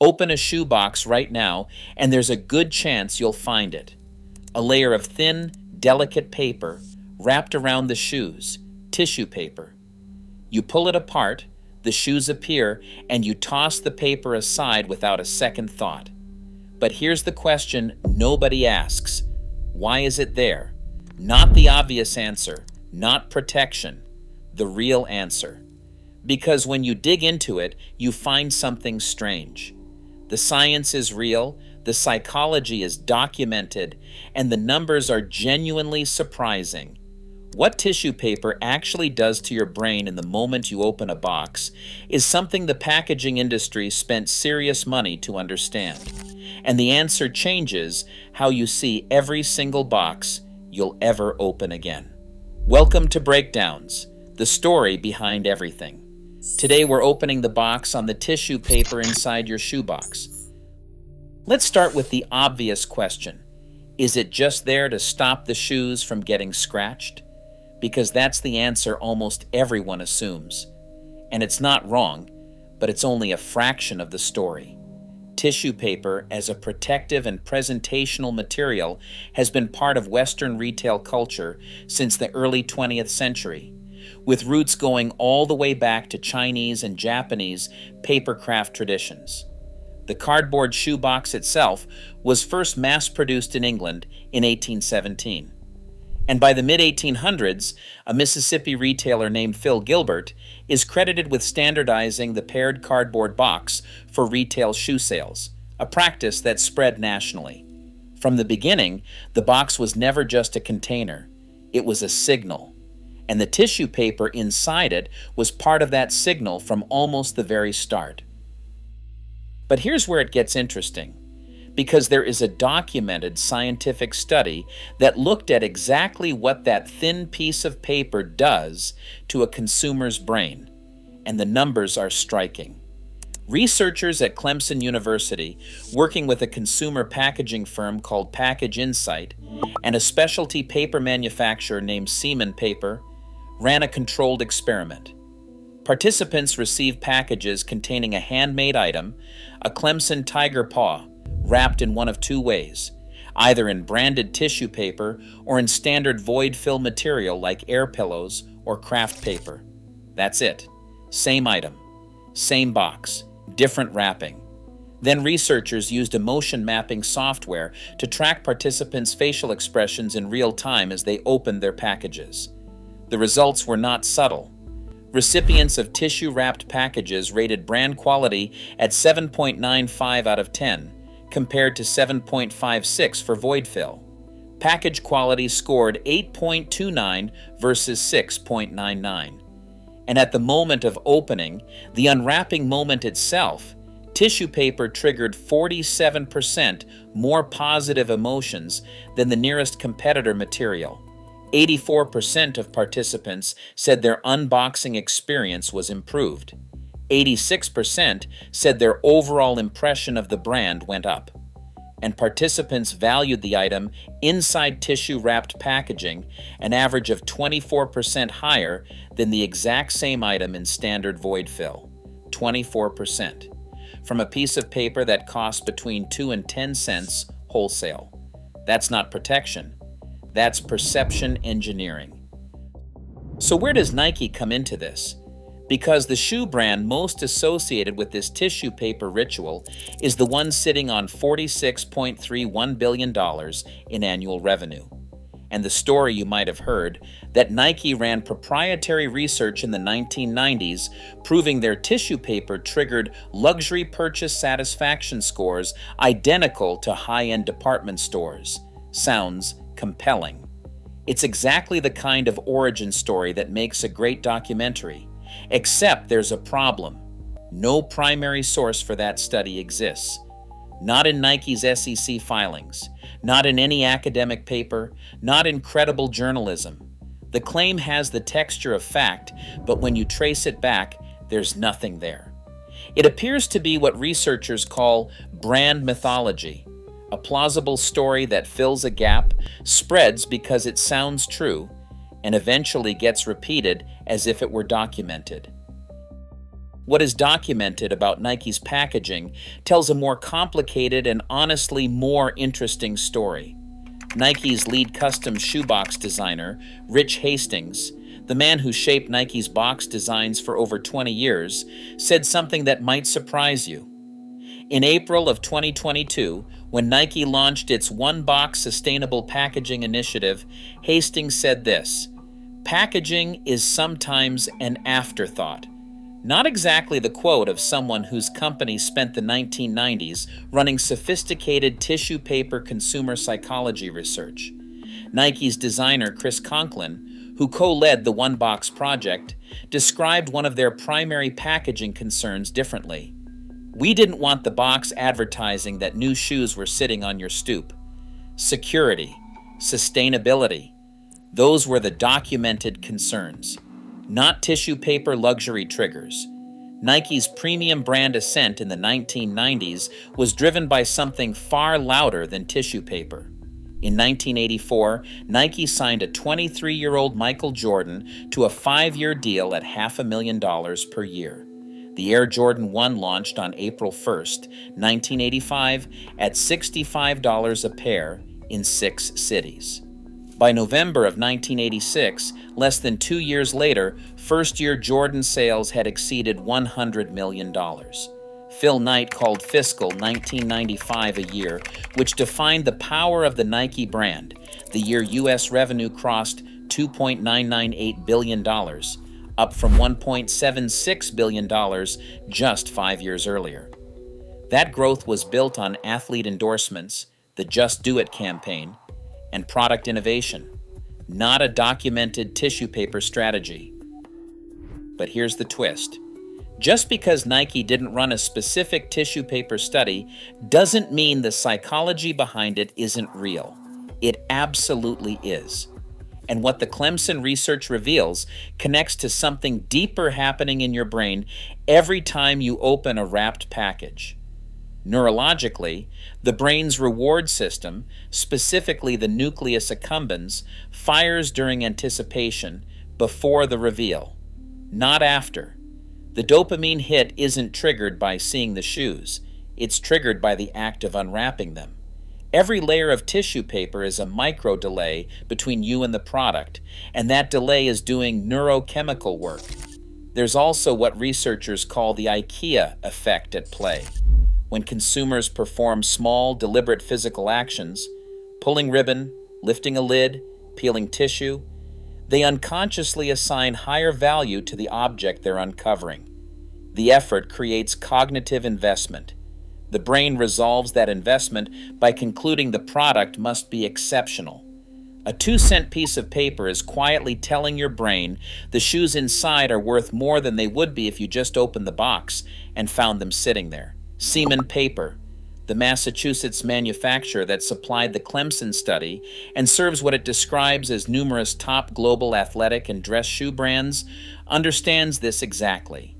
Open a shoebox right now, and there's a good chance you'll find it. A layer of thin, delicate paper wrapped around the shoes, tissue paper. You pull it apart, the shoes appear, and you toss the paper aside without a second thought. But here's the question nobody asks. Why is it there? Not the obvious answer, not protection, the real answer. Because when you dig into it, you find something strange. The science is real, the psychology is documented, and the numbers are genuinely surprising. What tissue paper actually does to your brain in the moment you open a box is something the packaging industry spent serious money to understand. And the answer changes how you see every single box you'll ever open again. Welcome to Breakdownz, the story behind everything. Today we're opening the box on the tissue paper inside your shoebox. Let's start with the obvious question. Is it just there to stop the shoes from getting scratched? Because that's the answer almost everyone assumes. And it's not wrong, but it's only a fraction of the story. Tissue paper, as a protective and presentational material, has been part of Western retail culture since the early 20th century, with roots going all the way back to Chinese and Japanese paper craft traditions. The cardboard shoebox itself was first mass-produced in England in 1817. And by the mid-1800s, a Mississippi retailer named Phil Gilbert is credited with standardizing the paired cardboard box for retail shoe sales, a practice that spread nationally. From the beginning, the box was never just a container. It was a signal. And the tissue paper inside it was part of that signal from almost the very start. But here's where it gets interesting, because there is a documented scientific study that looked at exactly what that thin piece of paper does to a consumer's brain, and the numbers are striking. Researchers at Clemson University, working with a consumer packaging firm called Package Insight and a specialty paper manufacturer named Seaman Paper, ran a controlled experiment. Participants received packages containing a handmade item, a Clemson tiger paw, wrapped in one of two ways, either in branded tissue paper or in standard void fill material like air pillows or craft paper. That's it. Same item, same box, different wrapping. Then researchers used emotion mapping software to track participants' facial expressions in real time as they opened their packages. The results were not subtle. Recipients of tissue-wrapped packages rated brand quality at 7.95 out of 10, compared to 7.56 for void fill. Package quality scored 8.29 versus 6.99. And at the moment of opening, the unwrapping moment itself, tissue paper triggered 47% more positive emotions than the nearest competitor material. 84% of participants said their unboxing experience was improved. 86% said their overall impression of the brand went up. And participants valued the item inside tissue-wrapped packaging an average of 24% higher than the exact same item in standard void fill. 24%. From a piece of paper that costs between 2 and 10 cents wholesale. That's not protection. That's perception engineering. So where does Nike come into this? Because the shoe brand most associated with this tissue paper ritual is the one sitting on $46.31 billion in annual revenue. And the story you might have heard, that Nike ran proprietary research in the 1990s proving their tissue paper triggered luxury purchase satisfaction scores identical to high-end department stores. Sounds compelling. It's exactly the kind of origin story that makes a great documentary. Except there's a problem. No primary source for that study exists. Not in Nike's SEC filings, not in any academic paper, not in credible journalism. The claim has the texture of fact, but when you trace it back, there's nothing there. It appears to be what researchers call brand mythology, a plausible story that fills a gap, spreads because it sounds true, and eventually gets repeated as if it were documented. What is documented about Nike's packaging tells a more complicated and honestly more interesting story. Nike's lead custom shoebox designer, Rich Hastings, the man who shaped Nike's box designs for over 20 years, said something that might surprise you. In April of 2022, when Nike launched its One Box Sustainable Packaging Initiative, Hastings said this: "Packaging is sometimes an afterthought." Not exactly the quote of someone whose company spent the 1990s running sophisticated tissue paper consumer psychology research. Nike's designer Chris Conklin, who co-led the One Box project, described one of their primary packaging concerns differently. "We didn't want the box advertising that new shoes were sitting on your stoop. Security, sustainability, those were the documented concerns, not tissue paper luxury triggers." Nike's premium brand ascent in the 1990s was driven by something far louder than tissue paper. In 1984, Nike signed a 23-year-old Michael Jordan to a 5-year deal at $500,000 per year. The Air Jordan 1 launched on April 1st, 1985, at $65 a pair in 6 cities. By November of 1986, less than 2 years later, first-year Jordan sales had exceeded $100 million. Phil Knight called fiscal 1995 a year which defined the power of the Nike brand, the year U.S. revenue crossed $2.998 billion, up from $1.76 billion just 5 years earlier. That growth was built on athlete endorsements, the Just Do It campaign, and product innovation, not a documented tissue paper strategy. But here's the twist. Just because Nike didn't run a specific tissue paper study doesn't mean the psychology behind it isn't real. It absolutely is. And what the Clemson research reveals connects to something deeper happening in your brain every time you open a wrapped package. Neurologically, the brain's reward system, specifically the nucleus accumbens, fires during anticipation, before the reveal, not after. The dopamine hit isn't triggered by seeing the shoes. It's triggered by the act of unwrapping them. Every layer of tissue paper is a micro delay between you and the product, and that delay is doing neurochemical work. There's also what researchers call the IKEA effect at play. When consumers perform small, deliberate physical actions, pulling ribbon, lifting a lid, peeling tissue, they unconsciously assign higher value to the object they're uncovering. The effort creates cognitive investment. The brain resolves that investment by concluding the product must be exceptional. A 2-cent piece of paper is quietly telling your brain the shoes inside are worth more than they would be if you just opened the box and found them sitting there. Seaman Paper, the Massachusetts manufacturer that supplied the Clemson study and serves what it describes as numerous top global athletic and dress shoe brands, understands this exactly.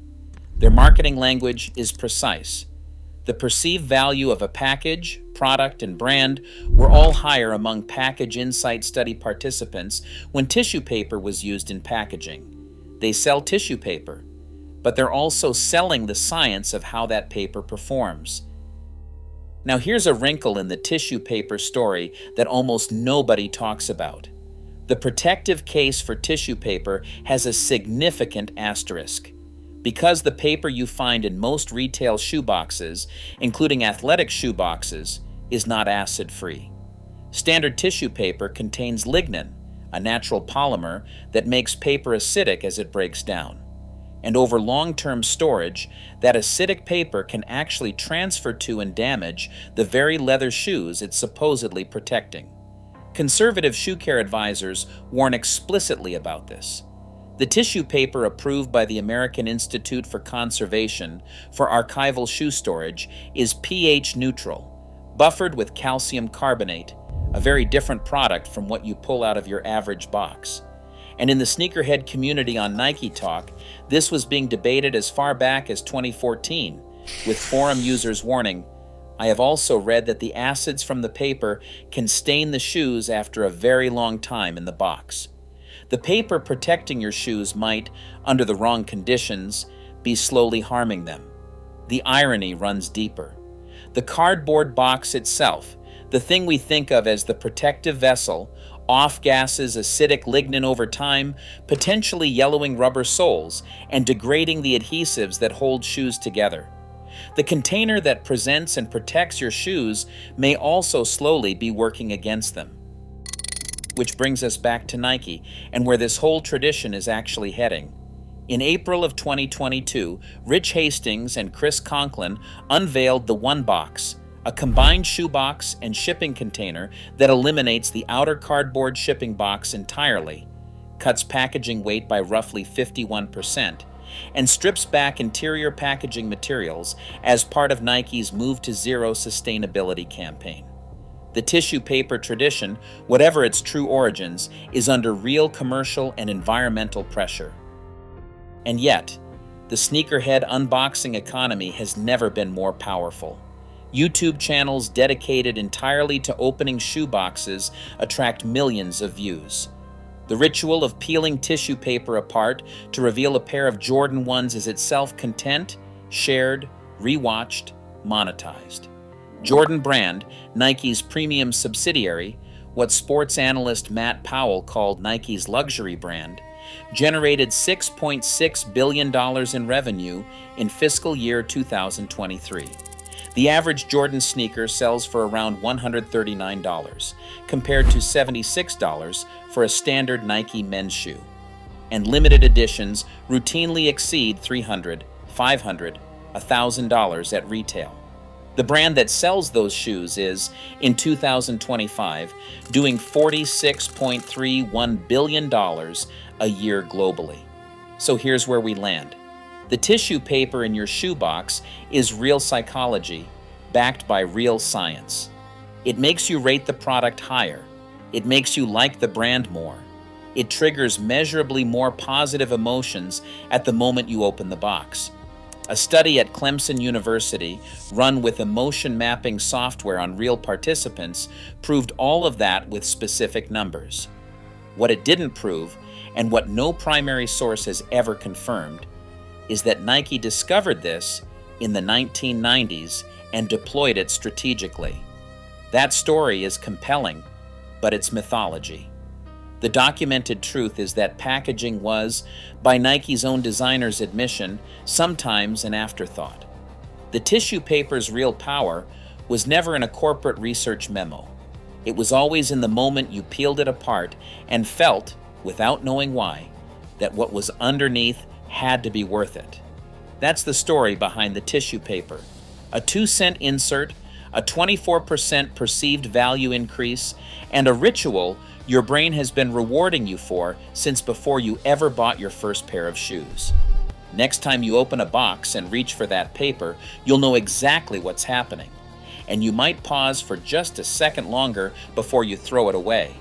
Their marketing language is precise. The perceived value of a package, product, and brand were all higher among package insight study participants when tissue paper was used in packaging. They sell tissue paper, but they're also selling the science of how that paper performs. Now here's a wrinkle in the tissue paper story that almost nobody talks about. The protective case for tissue paper has a significant asterisk. Because the paper you find in most retail shoeboxes, including athletic shoeboxes, is not acid-free. Standard tissue paper contains lignin, a natural polymer that makes paper acidic as it breaks down. And over long-term storage, that acidic paper can actually transfer to and damage the very leather shoes it's supposedly protecting. Conservative shoe care advisors warn explicitly about this. The tissue paper approved by the American Institute for Conservation for archival shoe storage is pH neutral, buffered with calcium carbonate, a very different product from what you pull out of your average box. And in the sneakerhead community on Nike Talk, this was being debated as far back as 2014, with forum users warning, "I have also read that the acids from the paper can stain the shoes after a very long time in the box." The paper protecting your shoes might, under the wrong conditions, be slowly harming them. The irony runs deeper. The cardboard box itself, the thing we think of as the protective vessel, off-gasses acidic lignin over time, potentially yellowing rubber soles and degrading the adhesives that hold shoes together. The container that presents and protects your shoes may also slowly be working against them. Which brings us back to Nike and where this whole tradition is actually heading. In April of 2022, Rich Hastings and Chris Conklin unveiled the One Box, a combined shoebox and shipping container that eliminates the outer cardboard shipping box entirely, cuts packaging weight by roughly 51%, and strips back interior packaging materials as part of Nike's Move to Zero sustainability campaign. The tissue paper tradition, whatever its true origins, is under real commercial and environmental pressure. And yet, the sneakerhead unboxing economy has never been more powerful. YouTube channels dedicated entirely to opening shoeboxes attract millions of views. The ritual of peeling tissue paper apart to reveal a pair of Jordan 1s is itself content, shared, rewatched, monetized. Jordan Brand, Nike's premium subsidiary, what sports analyst Matt Powell called Nike's luxury brand, generated $6.6 billion in revenue in fiscal year 2023. The average Jordan sneaker sells for around $139, compared to $76 for a standard Nike men's shoe. And limited editions routinely exceed $300, $500, $1,000 at retail. The brand that sells those shoes is, in 2025, doing $46.31 billion a year globally. So here's where we land. The tissue paper in your shoebox is real psychology, backed by real science. It makes you rate the product higher. It makes you like the brand more. It triggers measurably more positive emotions at the moment you open the box. A study at Clemson University, run with emotion mapping software on real participants, proved all of that with specific numbers. What it didn't prove, and what no primary source has ever confirmed, is that Nike discovered this in the 1990s and deployed it strategically. That story is compelling, but it's mythology. The documented truth is that packaging was, by Nike's own designers' admission, sometimes an afterthought. The tissue paper's real power was never in a corporate research memo. It was always in the moment you peeled it apart and felt, without knowing why, that what was underneath had to be worth it. That's the story behind the tissue paper. A 2-cent insert, a 24% perceived value increase, and a ritual your brain has been rewarding you for since before you ever bought your first pair of shoes. Next time you open a box and reach for that paper, you'll know exactly what's happening. And you might pause for just a second longer before you throw it away.